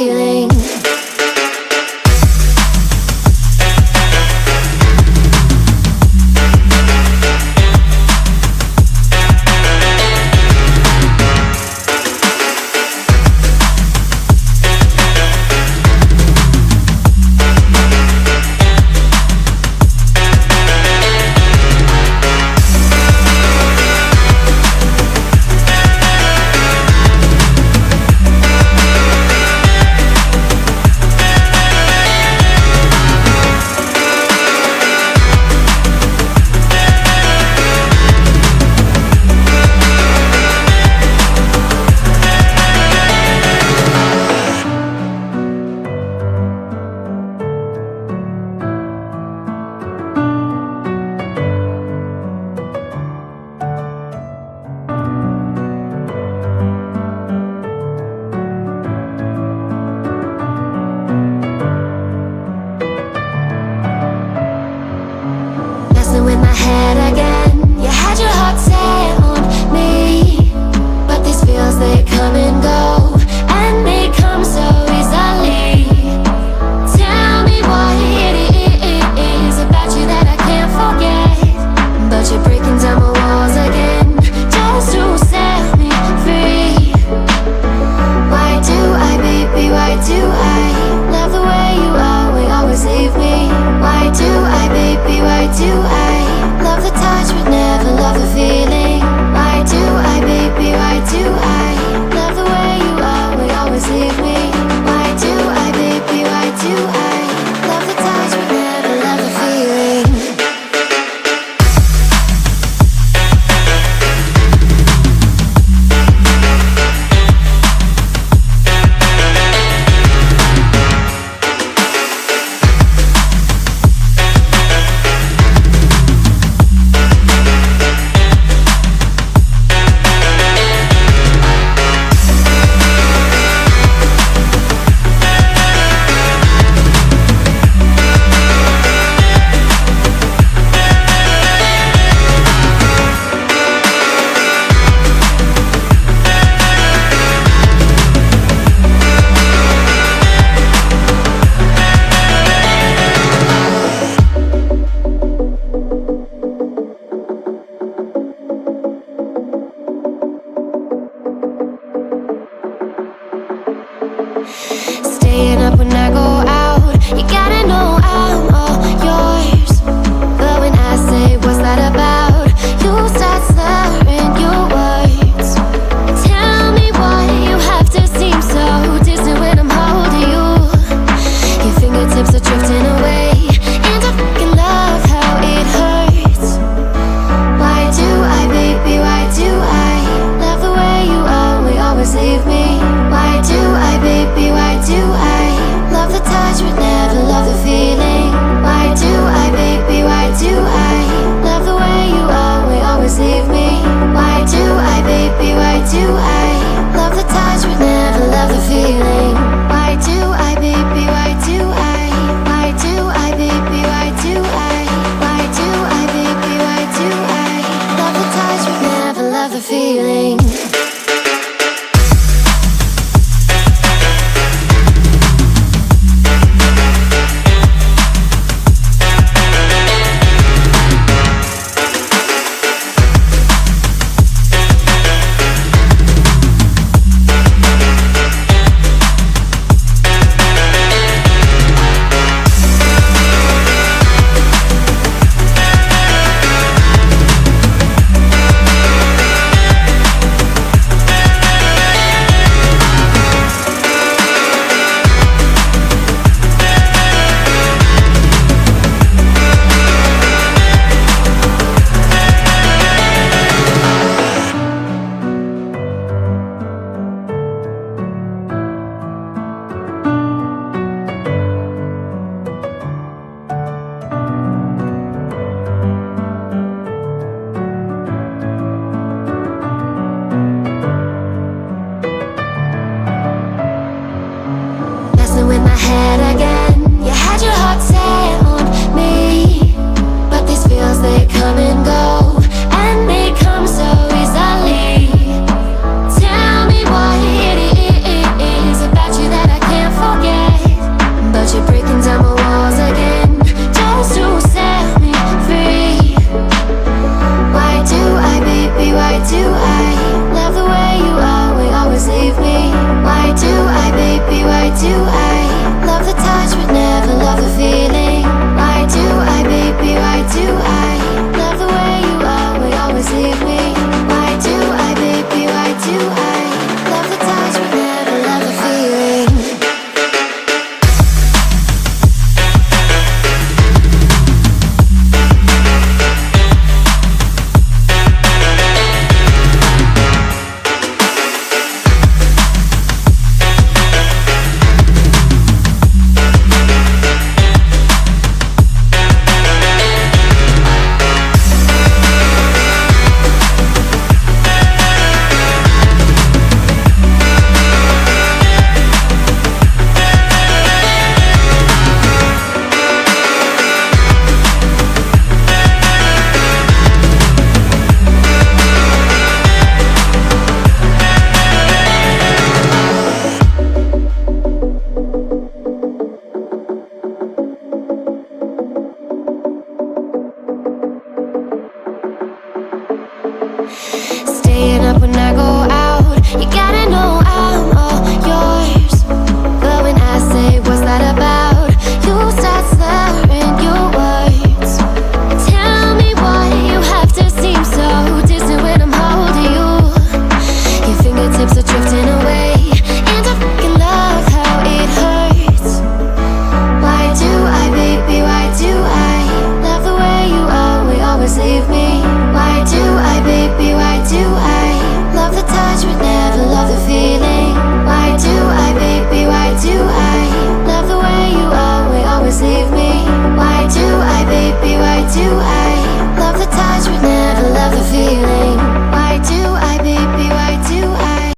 feeling. With my head again, you had your heart set on me, but these feels, they come and go, and they come so easily. Tell me what it is about you that I can't forget, but you're breaking down my walls again, just to set me free. Why do I, baby, why do I love the way you always leave me? Why do I, baby, why do I love the touch but never love the feeling? Why do I, baby, why do I love the way you always leave me? Why do I, baby, why do I love the touch but never love the feeling? Staying up when I go out, you gotta know I'm all yours. But when I say what's that about, you start slurring your words. Tell me why you have to seem so distant when I'm holding you. Your fingertips are drifting away, and I fucking love how it hurts. Why do I, baby, why do I love the way you always leave me? Why do I, baby, why do I love the touch but never love the feeling? Why do I, baby, why do I love the way you always leave me? Why do I, baby, why do I love the touch but never love the feeling? Why do I, baby, why do I? Why do I, baby, why do I? Why do I, baby, why do I love the touch but never love the feeling?